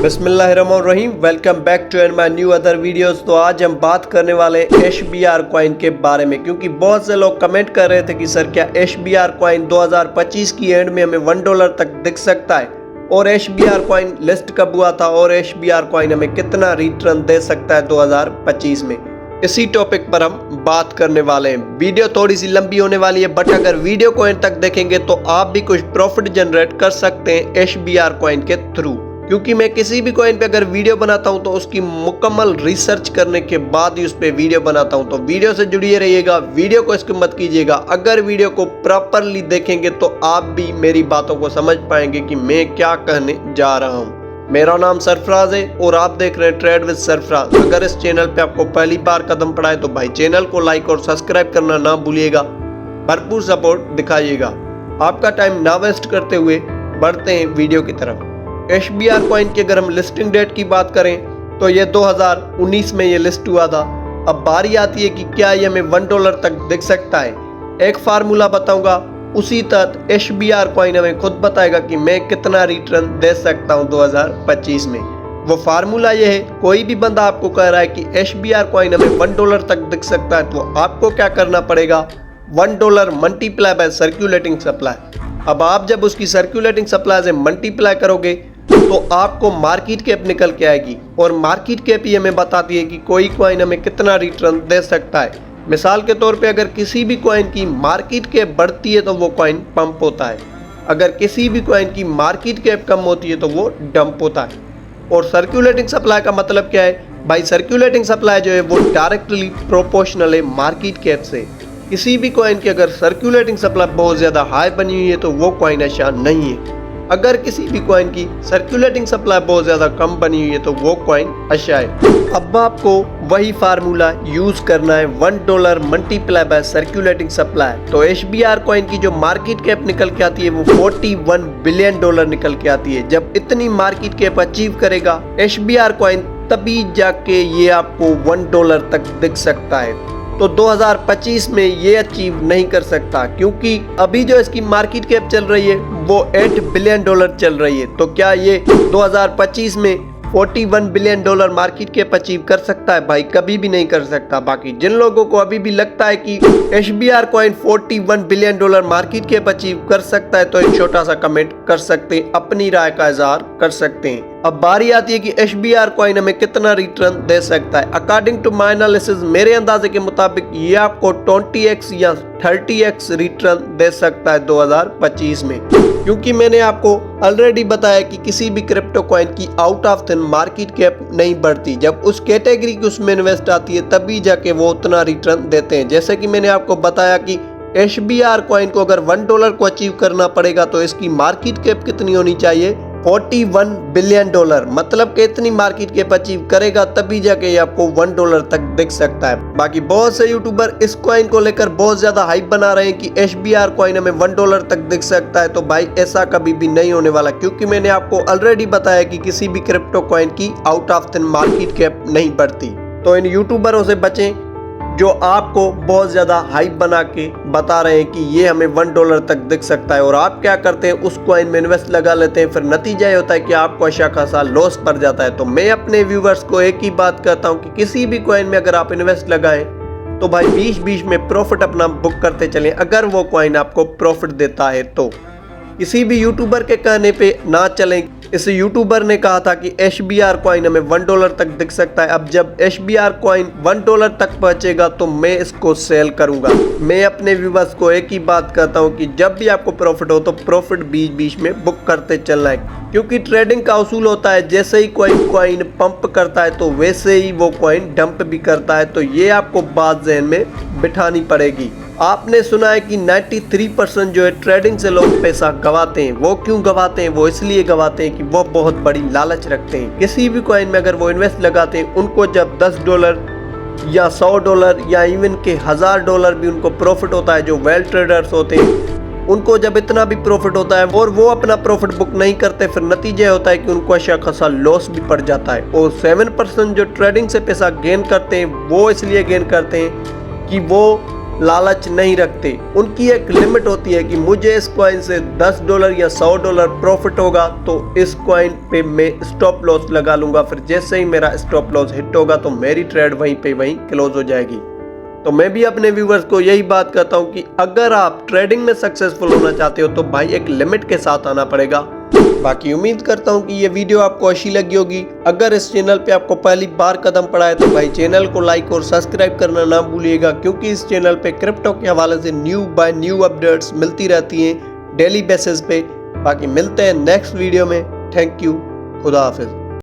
बिस्मिल्लाहिर्रहमानिर्रहीम। Welcome back to my new other videos. तो आज हम बात करने वाले हैं HBR कॉइन के बारे में, क्योंकि बहुत से लोग कमेंट कर रहे थे कि सर क्या HBR कॉइन 2025 की एंड में हमें $1 तक दिख सकता है, और HBR कॉइन लिस्ट कब हुआ था और HBR कॉइन हमें कितना रिटर्न दे सकता है 2025 में। इसी टॉपिक पर हम बात करने वाले हैं। वीडियो थोड़ी सी लंबी होने वाली है, बट अगर वीडियो को एंड तक देखेंगे तो आप भी कुछ प्रॉफिट जनरेट कर सकते हैं HBR कॉइन के थ्रू, क्योंकि मैं किसी भी कॉइन पे अगर वीडियो बनाता हूं तो उसकी मुकम्मल रिसर्च करने के बाद ही उस पे वीडियो बनाता हूं। तो वीडियो से जुड़िए रहिएगा, वीडियो को स्किप मत कीजिएगा। अगर वीडियो को प्रॉपरली देखेंगे तो आप भी मेरी बातों को समझ पाएंगे कि मैं क्या कहने जा रहा हूं। मेरा नाम सरफराज है और आप देख रहे हैं ट्रेड विद सरफराज। अगर इस चैनल पे आपको पहली बार कदम पड़ा है तो भाई चैनल को लाइक और सब्सक्राइब करना ना भूलिएगा, भरपूर सपोर्ट दिखाइएगा। आपका टाइम ना वेस्ट करते हुए बढ़ते हैं वीडियो की तरफ। HBR कॉइन की अगर हम लिस्टिंग डेट की बात करें तो ये 2019 में ये लिस्ट हुआ था। अब बारी आती है कि क्या ये हमें $1 तक दिख सकता है। एक फार्मूला बताऊंगा, उसी तहत HBR कॉइन हमें खुद बताएगा कि मैं कितना रिटर्न दे सकता हूं 2025 में। वो फार्मूला ये है, कोई भी बंदा आपको कह रहा है कि HBR कॉइन हमें $1 तक दिख सकता है, तो आपको क्या करना पड़ेगा, $1 मल्टीप्लाई बाय सर्कुलेटिंग सप्लाई। अब आप जब उसकी सर्कुलेटिंग सप्लाई से मल्टीप्लाई करोगे तो आपको मार्केट कैप निकल के आएगी, और मार्केट कैप ही हमें बताती है कि कोई कॉइन हमें कितना रिटर्न दे सकता है। मिसाल के तौर पे अगर किसी भी कॉइन की मार्केट कैप बढ़ती है तो वो कॉइन पंप होता है, अगर किसी भी कॉइन की मार्केट कैप कम होती है तो वो डंप होता है। और सर्कुलेटिंग सप्लाई का मतलब क्या है भाई, सर्कुलेटिंग सप्लाई जो है वो डायरेक्टली प्रोपोर्शनल है मार्केट कैप से। किसी भी कॉइन की अगर सर्कुलेटिंग सप्लाई बहुत ज़्यादा हाई बनी हुई है तो वो कॉइन अच्छा नहीं है। अगर किसी भी कॉइन की सर्कुलेटिंग सप्लाई बहुत ज़्यादा कम बनी हुई है तो वो कॉइन अच्छा है। अब आपको वही फार्मूला यूज़ करना है, $1 मल्टीप्लाई बाय सर्कुलेटिंग सप्लाई। तो HBR कॉइन की जो मार्केट कैप निकल के आती है वो $41 बिलियन निकल के आती है। जब इतनी मार्केट कैप अचीव करेगा HBR कॉइन, तभी जाके ये आपको $1 तक दिख सकता है। तो 2025 में ये अचीव नहीं कर सकता, क्योंकि अभी जो इसकी मार्केट कैप चल रही है वो $8 बिलियन चल रही है। तो क्या ये 2025 में $41 बिलियन मार्केट कैप अचीव कर सकता है? भाई कभी भी नहीं कर सकता। बाकी जिन लोगों को अभी भी लगता है कि HBR coin $41 billion market cap achieve कर सकता है तो एक छोटा सा कमेंट कर सकते हैं, अपनी राय का इजहार कर सकते हैं। अब बारी आती है कि HBR कॉइन हमें कितना रिटर्न दे सकता है। अकॉर्डिंग टू माय एनालिसिस, मेरे अंदाजे के मुताबिक ये आपको 20x या 30x रिटर्न दे सकता है 2025 में, क्योंकि मैंने आपको ऑलरेडी बताया कि किसी भी क्रिप्टो कॉइन की out of thin market cap नहीं बढ़ती। जब उस कैटेगरी की उसमें इन्वेस्ट आती है तभी जाके वो उतना रिटर्न देते हैं। जैसे कि मैंने आपको बताया कि HBR कॉइन को अगर $1 को अचीव करना पड़ेगा तो इसकी मार्केट कैप कितनी होनी चाहिए, $41 बिलियन। मतलब कि इतनी मार्केट कैप अचीव करेगा तभी जाके ये आपको $1 तक दिख सकता है। बाकी बहुत से यूट्यूबर इस कॉइन को लेकर बहुत ज्यादा हाइप बना रहे हैं कि HBR कॉइन हमें $1 तक दिख सकता है। तो भाई ऐसा कभी भी नहीं होने वाला, क्योंकि मैंने आपको ऑलरेडी बताया कि किसी भी क्रिप्टो कॉइन की out of thin market cap नहीं बढ़ती। तो इन यूट्यूबरों से बचें जो आपको बहुत ज़्यादा हाइप बना के बता रहे हैं कि ये हमें $1 तक दिख सकता है, और आप क्या करते हैं, उस कॉइन में इन्वेस्ट लगा लेते हैं। फिर नतीजा ये होता है कि आपको अच्छा खासा लॉस पड़ जाता है। तो मैं अपने व्यूवर्स को एक ही बात कहता हूँ कि किसी भी कॉइन में अगर आप इन्वेस्ट लगाएं तो भाई 20-20 में प्रॉफिट अपना बुक करते चलें, अगर वो कॉइन आपको प्रॉफिट देता है तो। किसी भी यूट्यूबर के कहने पे ना चलें। इस यूट्यूबर ने कहा था कि HBR कॉइन हमें $1 तक दिख सकता है। अब जब HBR कॉइन $1 तक पहुंचेगा तो मैं इसको सेल करूंगा। मैं अपने व्यूवर्स को एक ही बात कहता हूं कि जब भी आपको प्रॉफिट हो तो प्रॉफिट 20-20 में बुक करते चलना है, क्योंकि ट्रेडिंग का उसूल होता है जैसे ही कोई कॉइन पंप करता है तो वैसे ही वो कॉइन डंप भी करता है। तो ये आपको बात ज़हन में बिठानी पड़ेगी। आपने सुना है कि 93% जो है ट्रेडिंग से लोग पैसा गवाते हैं। वो क्यों गवाते हैं? वो इसलिए गवाते हैं कि वो बहुत बड़ी लालच रखते हैं। किसी भी कॉइन में अगर वो इन्वेस्ट लगाते हैं, उनको जब $10 या $100 या इवन के $1000 भी उनको प्रॉफिट होता है, जो वेल ट्रेडर्स होते हैं उनको जब इतना भी प्रॉफिट होता है और वो अपना प्रॉफिट बुक नहीं करते, फिर नतीजा होता है कि उनको अच्छा खासा लॉस भी पड़ जाता है। और 7% जो ट्रेडिंग से पैसा गेन करते हैं वो इसलिए गेन करते हैं कि वो लालच नहीं रखते। उनकी एक लिमिट होती है कि मुझे इस कॉइन से $10 या $100 प्रॉफिट होगा तो इस कॉइन पे मैं स्टॉप लॉस लगा लूंगा। फिर जैसे ही मेरा स्टॉप लॉस हिट होगा तो मेरी ट्रेड वहीं पे क्लोज हो जाएगी। तो मैं भी अपने व्यूवर्स को यही बात कहता हूं कि अगर आप ट्रेडिंग में सक्सेसफुल होना चाहते हो तो भाई एक लिमिट के साथ आना पड़ेगा। बाकी उम्मीद करता हूं कि ये वीडियो आपको अच्छी लगी होगी। अगर इस चैनल पे आपको पहली बार कदम पड़ा है तो भाई चैनल को लाइक और सब्सक्राइब करना ना भूलिएगा, क्योंकि इस चैनल पे क्रिप्टो के हवाले से न्यू बाय न्यू अपडेट्स मिलती रहती हैं डेली बेसिस पे। बाकी मिलते हैं नेक्स्ट वीडियो में। थैंक यू, खुदा हाफिज।